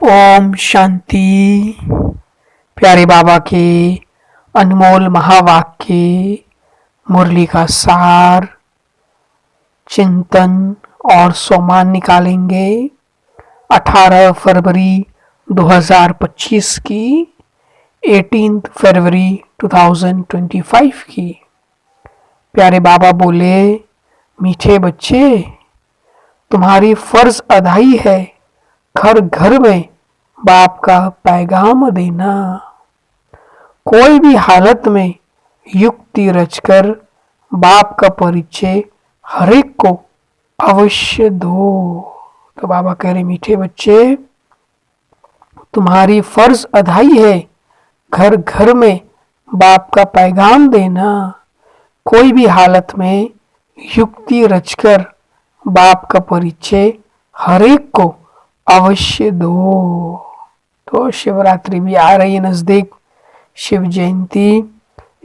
ओम शांति। प्यारे बाबा के अनमोल महावाक्य, मुरली का सार, चिंतन और सोमान निकालेंगे 18 फरवरी 2025 की, 18 फरवरी 2025 की। प्यारे बाबा बोले, मीठे बच्चे, तुम्हारी फर्ज अदाई है घर घर में बाप का पैगाम देना। कोई भी हालत में युक्ति रचकर बाप का परिचय हर एक को अवश्य दो। तो बाबा कह रहे, मीठे बच्चे, तुम्हारी फर्ज अदाई है घर घर में बाप का पैगाम देना। कोई भी हालत में युक्ति रचकर बाप का परिचय हर एक को अवश्य दो। तो शिवरात्रि भी आ रही है नजदीक, शिव जयंती,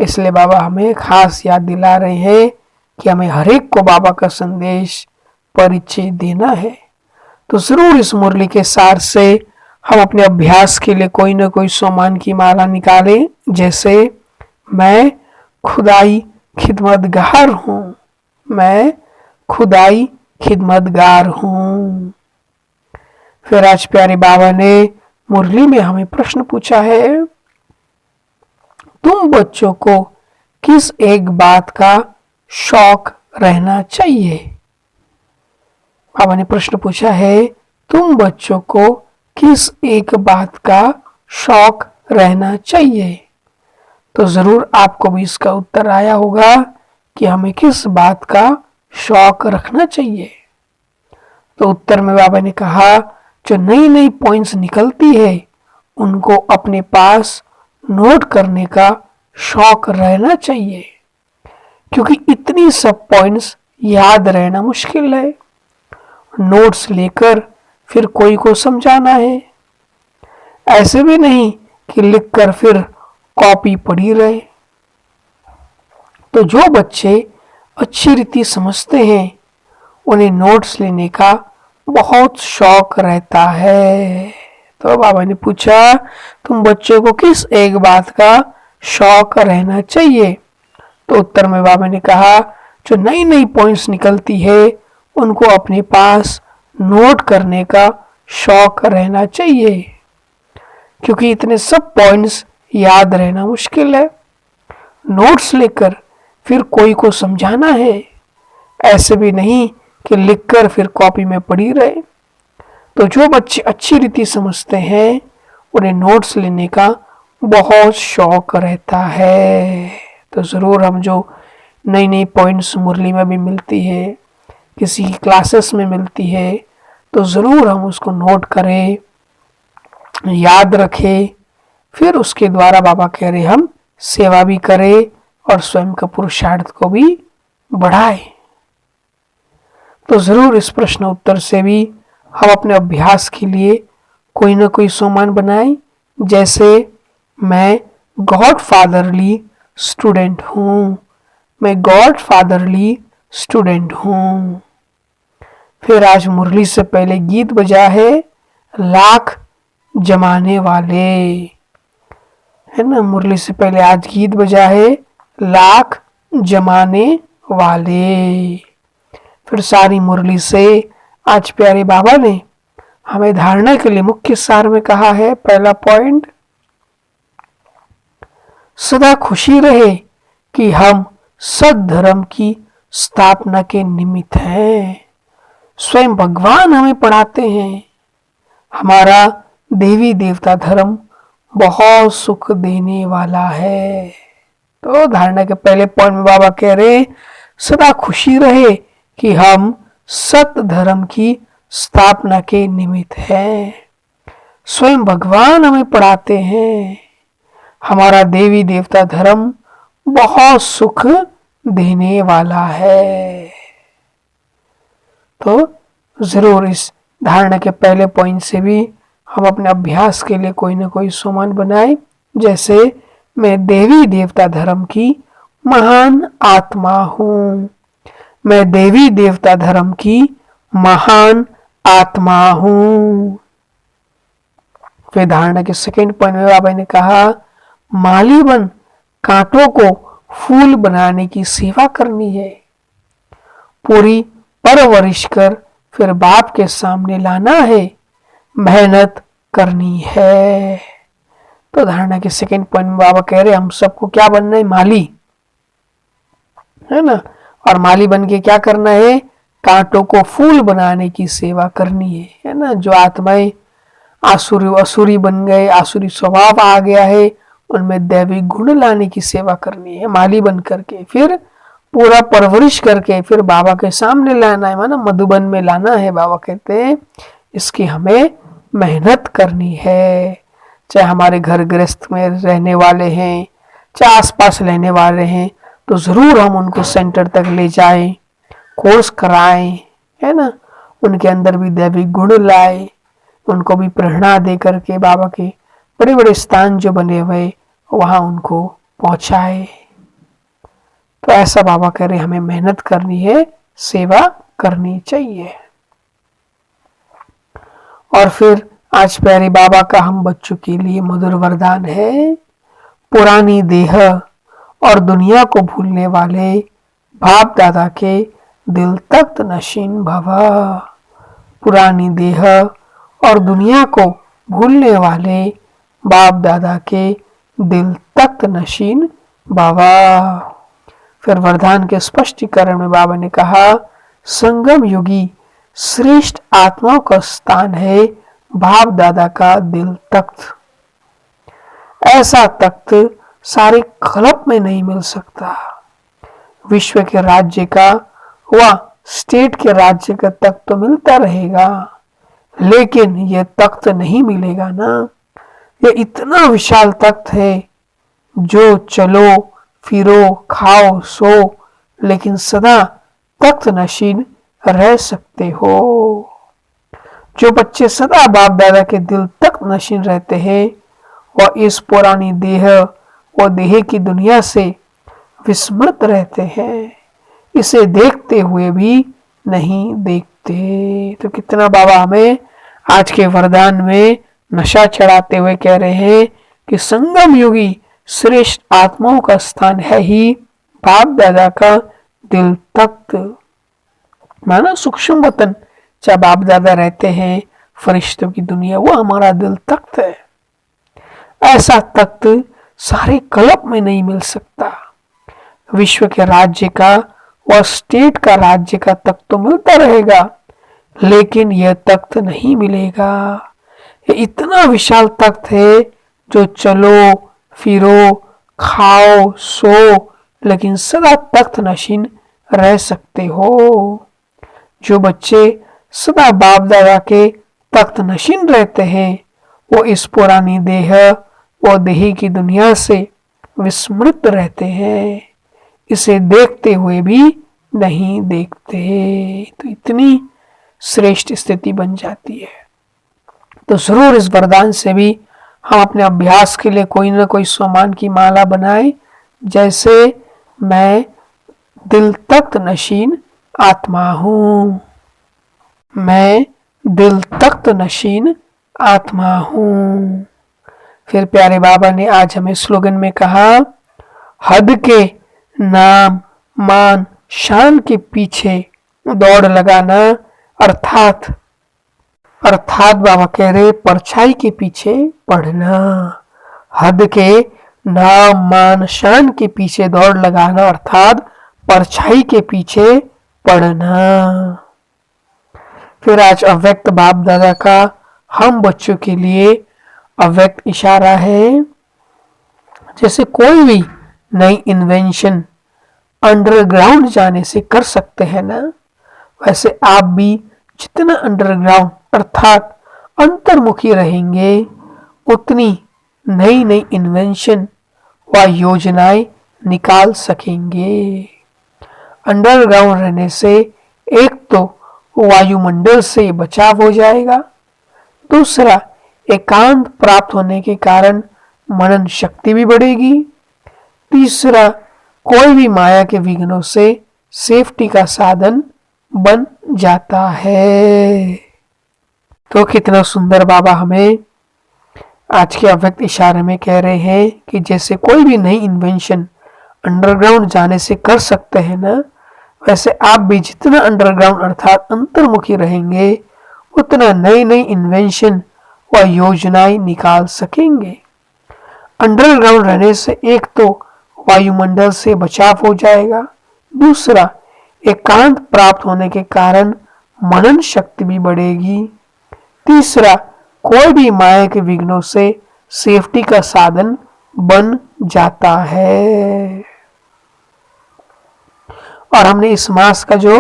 इसलिए बाबा हमें खास याद दिला रहे हैं कि हमें हर एक को बाबा का संदेश परिचय देना है। तो जरूर इस मुरली के सार से हम अपने अभ्यास के लिए कोई ना कोई सोमान की माला निकालें, जैसे मैं खुदाई खिदमतगार हूँ, मैं खुदाई खिदमतगार हूँ। फिर आज प्यारे बाबा ने मुरली में हमें प्रश्न पूछा है, तुम बच्चों को किस एक बात का शौक रहना चाहिए। बाबा ने प्रश्न पूछा है, तुम बच्चों को किस एक बात का शौक रहना चाहिए। तो जरूर आपको भी इसका उत्तर आया होगा कि हमें किस बात का शौक रखना चाहिए। तो उत्तर में बाबा ने कहा, जो नई नई पॉइंट्स निकलती है उनको अपने पास नोट करने का शौक रहना चाहिए, क्योंकि इतनी सब पॉइंट्स याद रहना मुश्किल है। नोट्स लेकर फिर कोई को समझाना है, ऐसे भी नहीं कि लिखकर फिर कॉपी पड़ी रहे। तो जो बच्चे अच्छी रीति समझते हैं उन्हें नोट्स लेने का बहुत शौक रहता है। तो बाबा ने पूछा, तुम बच्चों को किस एक बात का शौक रहना चाहिए। तो उत्तर में बाबा ने कहा, जो नई नई पॉइंट्स निकलती है उनको अपने पास नोट करने का शौक रहना चाहिए, क्योंकि इतने सब पॉइंट्स याद रहना मुश्किल है। नोट्स लेकर फिर कोई को समझाना है, ऐसे भी नहीं कि लिखकर फिर कॉपी में पड़ी रहे। तो जो बच्चे अच्छी रीति समझते हैं उन्हें नोट्स लेने का बहुत शौक रहता है। तो ज़रूर हम जो नई नई पॉइंट्स मुरली में भी मिलती है, किसी क्लासेस में मिलती है, तो ज़रूर हम उसको नोट करें, याद रखें, फिर उसके द्वारा बाबा कह रहे हम सेवा भी करें और स्वयं का पुरुषार्थ को भी बढ़ाएं। तो जरूर इस प्रश्न उत्तर से भी हम अपने अभ्यास के लिए कोई ना कोई सोमान बनाएं, जैसे मैं गॉड फादरली स्टूडेंट हूँ, मैं गॉड फादरली स्टूडेंट हूँ। फिर आज मुरली से पहले गीत बजा है, लाख जमाने वाले, है ना। मुरली से पहले आज गीत बजा है, लाख जमाने वाले। फिर सारी मुरली से आज प्यारे बाबा ने हमें धारणा के लिए मुख्य सार में कहा है, पहला पॉइंट, सदा खुशी रहे कि हम सद्धर्म की स्थापना के निमित्त हैं। स्वयं भगवान हमें पढ़ाते हैं, हमारा देवी देवता धर्म बहुत सुख देने वाला है। तो धारणा के पहले पॉइंट में बाबा कह रहे, सदा खुशी रहे कि हम सत धर्म की स्थापना के निमित्त हैं। स्वयं भगवान हमें पढ़ाते हैं, हमारा देवी देवता धर्म बहुत सुख देने वाला है। तो जरूर इस धारणा के पहले पॉइंट से भी हम अपने अभ्यास के लिए कोई ना कोई सोमान बनाए, जैसे मैं देवी देवता धर्म की महान आत्मा हूँ, मैं देवी देवता धर्म की महान आत्मा हूँ। फिर धारणा के सेकंड पॉइंट में बाबा ने कहा माली बन कांटों को फूल बनाने की सेवा करनी है, पूरी परवरिश कर फिर बाप के सामने लाना है, मेहनत करनी है। तो धारणा के सेकंड पॉइंट में बाबा कह रहे हम सबको क्या बनना है, माली, है ना। और माली बन के क्या करना है, कांटों को फूल बनाने की सेवा करनी है ना। जो आत्माएं असुरी बन गए, आसुरी स्वभाव आ गया है, उनमें दैविक गुण लाने की सेवा करनी है माली बन करके, फिर पूरा परवरिश करके फिर बाबा के सामने लाना है, माना मधुबन में लाना है। बाबा कहते हैं इसकी हमें मेहनत करनी है। चाहे हमारे घर गृहस्थ में रहने वाले हैं, चाहे आसपास रहने वाले हैं, तो जरूर हम उनको सेंटर तक ले जाएं, कोर्स कराएं, है ना। उनके अंदर भी दैविक गुण लाए, उनको भी प्रेरणा दे करके बाबा के बड़े बड़े स्थान जो बने हुए वहां उनको पहुंचाए। तो ऐसा बाबा कह रहे हमें मेहनत करनी है, सेवा करनी चाहिए। और फिर आज प्यारे बाबा का हम बच्चों के लिए मधुर वरदान है, पुरानी देह और दुनिया को भूलने वाले बाप दादा के दिल तख्त नशीन भवा। पुरानी देह और दुनिया को भूलने वाले बाप दादा के दिल तख्त नशीन भवा। फिर वरदान के स्पष्टीकरण में बाबा ने कहा संगम युगी श्रेष्ठ आत्माओं का स्थान है बाप दादा का दिल तख्त। ऐसा तख्त सारे कल्प में नहीं मिल सकता। विश्व के राज्य का व स्टेट के राज्य का तख्त तो मिलता रहेगा, लेकिन यह तख्त नहीं मिलेगा ना। यह इतना विशाल तख्त है जो चलो फिरो खाओ सो लेकिन सदा तख्त नशीन रह सकते हो। जो बच्चे सदा बाप दादा के दिल तक नशीन रहते हैं वह इस पुरानी देह व देह की दुनिया से विस्मृत रहते हैं, इसे देखते हुए भी नहीं देखते। तो कितना बाबा हमें आज के वरदान में नशा चढ़ाते हुए कह रहे हैं कि संगम युगी श्रेष्ठ आत्माओं का स्थान है ही बाप दादा का दिल तख्त। माना सूक्ष्म वतन जहाँ बाप दादा रहते हैं, फरिश्तों की दुनिया, वो हमारा दिल तख्त है। ऐसा तख्त सारे कल्प में नहीं मिल सकता। विश्व के राज्य का व स्टेट का राज्य का तख्त तो मिलता रहेगा, लेकिन यह तख्त नहीं मिलेगा। ये इतना विशाल तख्त है जो चलो फिरो खाओ सो लेकिन सदा तख्त नशीन रह सकते हो। जो बच्चे सदा बाप दादा के तख्त नशीन रहते हैं वो इस पुरानी देह व देही की दुनिया से विस्मृत रहते हैं, इसे देखते हुए भी नहीं देखते। तो इतनी श्रेष्ठ स्थिति बन जाती है। तो जरूर इस वरदान से भी हम अपने अभ्यास के लिए कोई ना कोई स्वमान की माला बनाए, जैसे मैं दिल तख्त नशीन आत्मा हूं, मैं दिल तख्त नशीन आत्मा हूं। फिर प्यारे बाबा ने आज हमें स्लोगन में कहा हद के नाम मान शान के पीछे दौड़ लगाना, अर्थात बाबा कह रहे परछाई के पीछे पढ़ना। हद के नाम मान शान के पीछे दौड़ लगाना, अर्थात परछाई के पीछे पढ़ना। फिर आज अव्यक्त बाप दादा का हम बच्चों के लिए अव्यक्त इशारा है। जैसे कोई भी नई इन्वेंशन अंडरग्राउंड जाने से कर सकते हैं ना, वैसे आप भी जितना अंडरग्राउंड अर्थात अंतर्मुखी रहेंगे उतनी नई नई इन्वेंशन व योजनाएं निकाल सकेंगे। अंडरग्राउंड रहने से एक तो वायुमंडल से बचाव हो जाएगा, दूसरा एकांत प्राप्त होने के कारण मनन शक्ति भी बढ़ेगी, तीसरा कोई भी माया के विघ्नों से सेफ्टी का साधन बन जाता है। तो कितना सुंदर बाबा हमें आज के अव्यक्त इशारे में कह रहे हैं कि जैसे कोई भी नई इन्वेंशन अंडरग्राउंड जाने से कर सकते हैं ना, वैसे आप भी जितना अंडरग्राउंड अर्थात अंतर्मुखी रहेंगे उतना नई नई इन्वेंशन व योजनाएं निकाल सकेंगे। अंडरग्राउंड रहने से एक तो वायुमंडल से बचाव हो जाएगा, दूसरा एकांत प्राप्त होने के कारण मनन शक्ति भी बढ़ेगी, तीसरा कोई भी माया के विघ्नों से सेफ्टी का साधन बन जाता है। और हमने इस मास का जो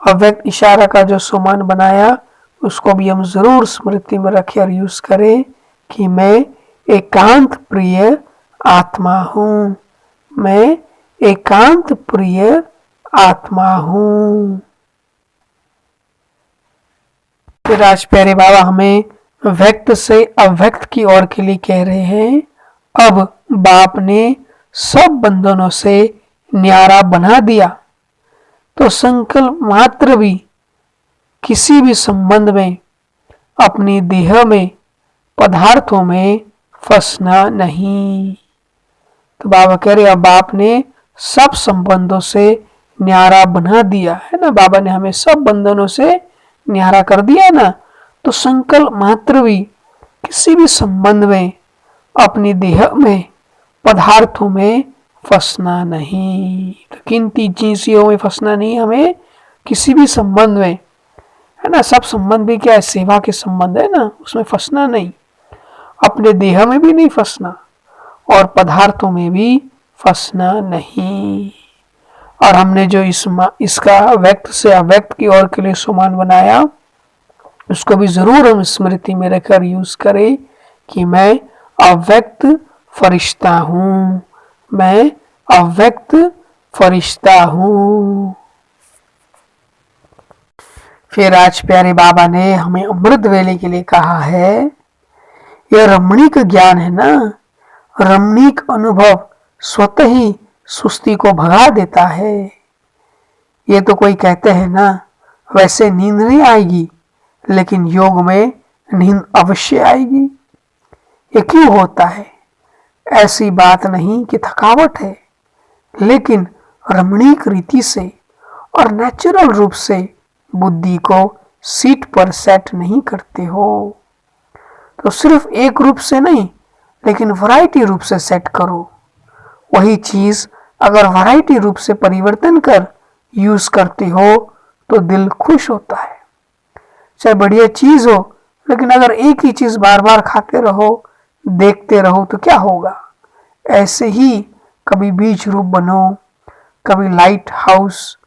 अव्यक्त इशारा का जो सोमान बनाया उसको भी हम जरूर स्मृति में रखें और यूज करें कि मैं एकांत प्रिय आत्मा हूं, मैं एकांत प्रिय आत्मा हूं। फिर आज प्यारे बाबा हमें व्यक्त से अव्यक्त की ओर के लिए कह रहे हैं, अब बाप ने सब बंधनों से न्यारा बना दिया तो संकल्प मात्र भी किसी भी संबंध में, अपनी देह में, पदार्थों में फंसना नहीं। तो बाबा कह रहे अब बाप ने सब संबंधों से न्यारा बना दिया है ना, बाबा ने हमें सब बंधनों से न्यारा कर दिया ना, तो संकल्प मात्र भी किसी भी संबंध में, अपनी देह में, पदार्थों में फंसना नहीं। तो किन तीन चीजों में फंसना नहीं हमें, किसी भी संबंध में, है ना, सब संबंध भी क्या है, सेवा के संबंध है ना, उसमें फंसना नहीं, अपने देह में भी नहीं फंसना और पदार्थों में भी फंसना नहीं। और हमने जो इसका व्यक्त से अव्यक्त की ओर के लिए सुमान बनाया उसको भी जरूर हम स्मृति में रखकर यूज करें कि मैं अव्यक्त फरिश्ता हूं, मैं अव्यक्त फरिश्ता हूं। फिर आज प्यारे बाबा ने हमें अमृत वेले के लिए कहा है, यह रमणीक ज्ञान है ना, रमणीक अनुभव स्वतः ही सुस्ती को भगा देता है। ये तो कोई कहते हैं ना, वैसे नींद नहीं आएगी लेकिन योग में नींद अवश्य आएगी। ये क्यों होता है? ऐसी बात नहीं कि थकावट है, लेकिन रमणीक रीति से और नेचुरल रूप से बुद्धि को सीट पर सेट नहीं करते हो। तो सिर्फ एक रूप से नहीं लेकिन वैरायटी रूप से सेट करो। वही चीज अगर वैरायटी रूप से परिवर्तन कर यूज करते हो तो दिल खुश होता है। चाहे बढ़िया चीज हो लेकिन अगर एक ही चीज बार बार खाते रहो, देखते रहो तो क्या होगा? ऐसे ही कभी बीज रूप बनो, कभी लाइट हाउस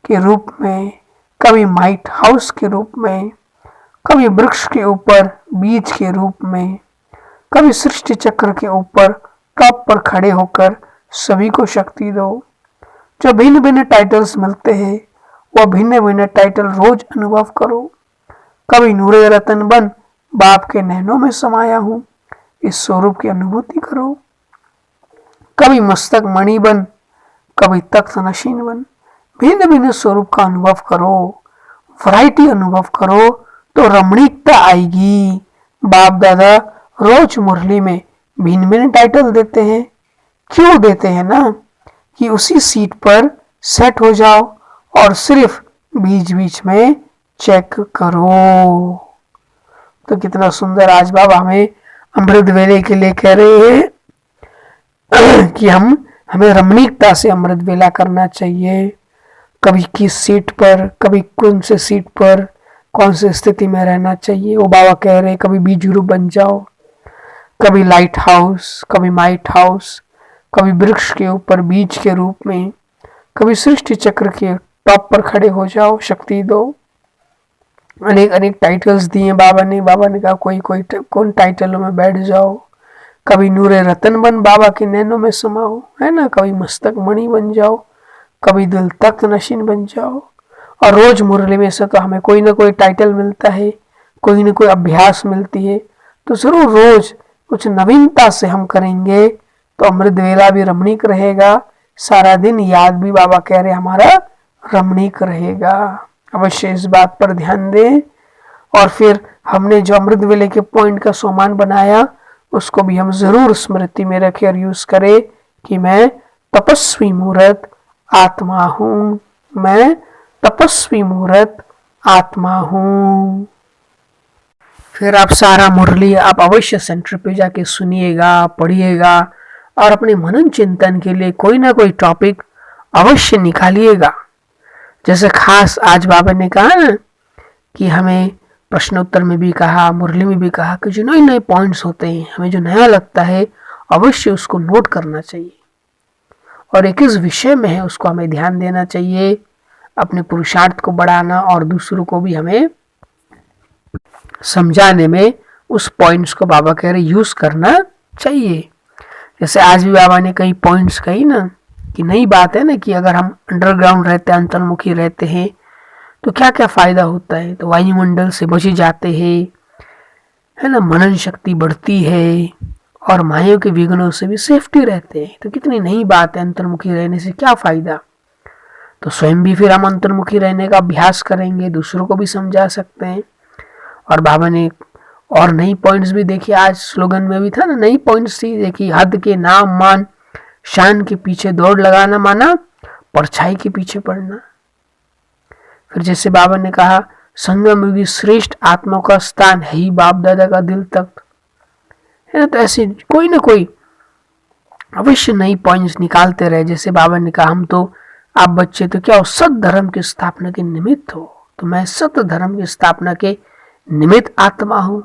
के रूप में, कभी माइट हाउस के रूप में, कभी वृक्ष के ऊपर बीज के रूप में, कभी सृष्टि चक्र के ऊपर टॉप पर खड़े होकर सभी को शक्ति दो। जो भिन्न भिन्न टाइटल्स मिलते हैं वह भिन्न भिन्न टाइटल रोज अनुभव करो। कभी नूरे रतन बन बाप के नैनों में समाया हूं, इस स्वरूप की अनुभूति करो। कभी मस्तक मणि बन, कभी तख्त नशीन बन, भिन्न भिन्न स्वरूप का अनुभव करो, वैरायटी अनुभव करो तो रमणीकता आएगी। बाप दादा रोज मुरली में भिन्न भिन्न टाइटल देते हैं, क्यों देते हैं ना, कि उसी सीट पर सेट हो जाओ और सिर्फ बीच बीच में चेक करो। तो कितना सुंदर आज बाबा हमें अमृत वेले के लिए कह रहे हैं कि हमें रमणीकता से अमृत वेला करना चाहिए। कभी किस सीट पर, कभी कौन से सीट पर, कौन से स्थिति में रहना चाहिए वो बाबा कह रहे हैं। कभी बीज रूप बन जाओ, कभी लाइट हाउस, कभी माइट हाउस, कभी वृक्ष के ऊपर बीज के रूप में, कभी सृष्टि चक्र के टॉप पर खड़े हो जाओ, शक्ति दो। अनेक अनेक टाइटल्स दिए बाबा ने कहा कौन टाइटलों में बैठ जाओ। कभी नूरे रतन बन बाबा के नैनों में समाओ, है ना, कभी मस्तक मणि बन जाओ, कभी दिल तख्त नशीन बन जाओ। और रोज मुरली में से तो हमें कोई ना कोई टाइटल मिलता है, कोई ना कोई अभ्यास मिलती है, तो जरूर रोज कुछ नवीनता से हम करेंगे तो अमृत वेला भी रमणीक रहेगा। सारा दिन याद भी बाबा कह रहे हमारा रमणीक रहेगा। अवश्य इस बात पर ध्यान दें। और फिर हमने जो अमृत वेले के पॉइंट का सोमान बनाया उसको भी हम जरूर स्मृति में रखें और यूज करें कि मैं तपस्वी मूर्त आत्मा हूं, मैं तपस्वी मूर्त आत्मा हूं। फिर आप सारा मुरली आप अवश्य सेंटर पे जाके सुनिएगा, पढ़िएगा और अपने मनन चिंतन के लिए कोई ना कोई टॉपिक अवश्य निकालिएगा। जैसे खास आज बाबा ने कहा ना कि हमें प्रश्नोत्तर में भी कहा, मुरली में भी कहा कि जो नए नए पॉइंट्स होते हैं, हमें जो नया लगता है अवश्य उसको नोट करना चाहिए और एक इस विषय में है उसको हमें ध्यान देना चाहिए, अपने पुरुषार्थ को बढ़ाना और दूसरों को भी हमें समझाने में उस पॉइंट्स को बाबा कह रहे यूज करना चाहिए। जैसे आज भी बाबा ने कई पॉइंट्स कही ना कि नई बात है ना कि अगर हम अंडरग्राउंड रहते हैं, अंतर्मुखी रहते हैं तो क्या क्या फायदा होता है। तो वायुमंडल से बचे जाते हैं, है ना, मनन शक्ति बढ़ती है और माया के विघ्नों से भी सेफ्टी रहते हैं। तो कितनी नई बात है, अंतर्मुखी रहने से क्या फायदा। तो स्वयं भी फिर हम अंतर्मुखी रहने का अभ्यास करेंगे, दूसरों को भी समझा सकते हैं। और बाबा ने और नई पॉइंट्स भी देखी, आज स्लोगन में भी था ना, नई पॉइंट्स थी देखी, हद के नाम मान शान के पीछे दौड़ लगाना माना परछाई के पीछे पड़ना। फिर जैसे बाबा ने कहा संगम युगी श्रेष्ठ आत्मा का स्थान है ही बाप दादा का दिल तक, है ना। तो ऐसे कोई ना कोई अवश्य नई पॉइंट्स निकालते रहे। जैसे बाबा ने कहा हम तो आप बच्चे तो क्या हो, सत धर्म की स्थापना के निमित्त हो, तो मैं सत धर्म की स्थापना के निमित्त आत्मा हूं,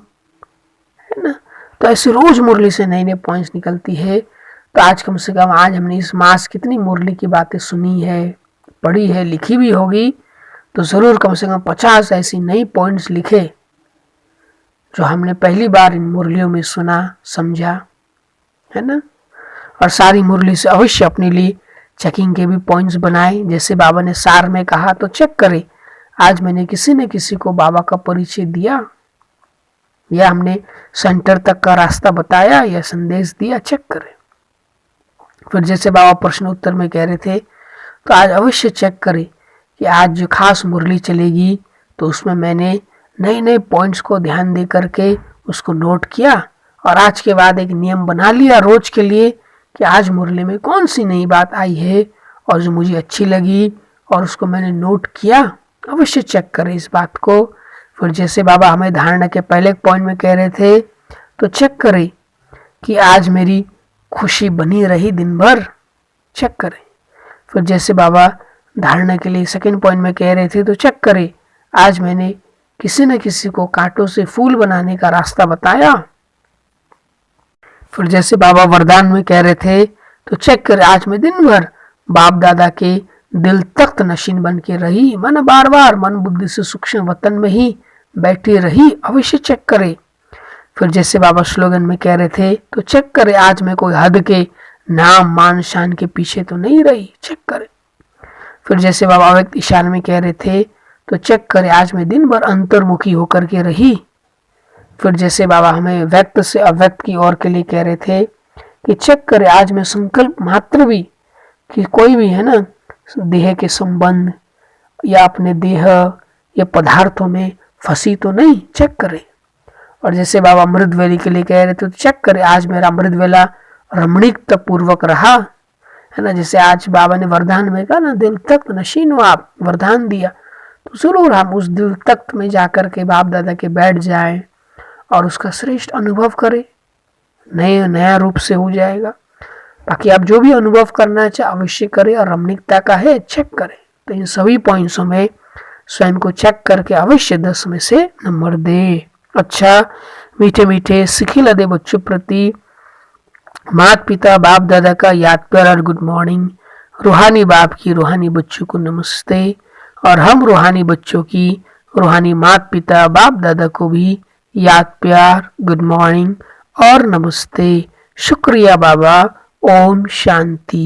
है ना। तो ऐसे रोज मुरली से नई नई पॉइंट्स निकलती है। तो आज कम से कम आज हमने इस मास कितनी मुरली की बातें सुनी है, पढ़ी है, लिखी भी होगी, तो जरूर कम से कम 50 ऐसी नई पॉइंट्स लिखे जो हमने पहली बार इन मुरलियों में सुना, समझा, है ना। और सारी मुरली से अवश्य अपने लिए चेकिंग के भी पॉइंट्स बनाए। जैसे बाबा ने सार में कहा तो चेक करे, आज मैंने किसी न किसी को बाबा का परिचय दिया या हमने सेंटर तक का रास्ता बताया या संदेश दिया, चेक करें। फिर जैसे बाबा प्रश्न उत्तर में कह रहे थे तो आज अवश्य चेक करें कि आज जो खास मुरली चलेगी तो उसमें मैंने नए नए पॉइंट्स को ध्यान दे करके उसको नोट किया और आज के बाद एक नियम बना लिया रोज के लिए कि आज मुरली में कौन सी नई बात आई है और जो मुझे अच्छी लगी और उसको मैंने नोट किया। अवश्य चेक करें इस बात को। फिर जैसे बाबा हमें धारणा के पहले पॉइंट में कह रहे थे तो चेक करें कि आज मेरी खुशी बनी रही दिन भर, चेक करें। फिर जैसे बाबा धारणा के लिए सेकंड पॉइंट में कह रहे थे तो चेक करें आज मैंने किसी न किसी को कांटों से फूल बनाने का रास्ता बताया। फिर जैसे बाबा वरदान में कह रहे थे तो चेक करें आज मैं दिन भर बाप दादा के दिल तख्त नशीन बन के रही, मन बार बार मन बुद्धि से सूक्ष्म वतन में ही बैठी रही, अवश्य चेक करे। फिर जैसे बाबा स्लोगन में कह रहे थे तो चेक करे आज मैं कोई हद के नाम मान शान के पीछे तो नहीं रही, चेक करे। फिर जैसे बाबा अव्यक्त इशारे में कह रहे थे तो चेक करे आज मैं दिन भर अंतर्मुखी होकर के रही। फिर जैसे बाबा हमें व्यक्त से अव्यक्त की ओर के लिए कह रहे थे कि चेक करे आज मैं संकल्प मात्र भी कि कोई भी, है ना, देह के संबंध या अपने देह या पदार्थों में फंसी तो नहीं, चेक करे। और जैसे बाबा अमृत वेली के लिए कह रहे थे तो चेक करे आज मेरा अमृत वेला रमणीकता पूर्वक रहा, है ना। जैसे आज बाबा ने वरदान में कहा ना दिल तख्त नशीन हो, आप वरदान दिया तो जरूर हम उस दिल तख्त में जाकर के बाप दादा के बैठ जाएं और उसका श्रेष्ठ अनुभव करें, नए नया रूप से हो जाएगा। बाकी आप जो भी अनुभव करना चाहे अवश्य करें और रमणीकता का है चेक करें। तो इन सभी पॉइंट्सों में स्वयं को चेक करके अवश्य 10 में से नंबर दे। अच्छा मीठे मीठे सिखिला दे बच्चों प्रति माता पिता बाप दादा का याद प्यार और गुड मॉर्निंग। रूहानी बाप की रूहानी बच्चों को नमस्ते और हम रूहानी बच्चों की रूहानी माता पिता बाप दादा को भी याद प्यार गुड मॉर्निंग और नमस्ते। शुक्रिया बाबा। ओम शांति।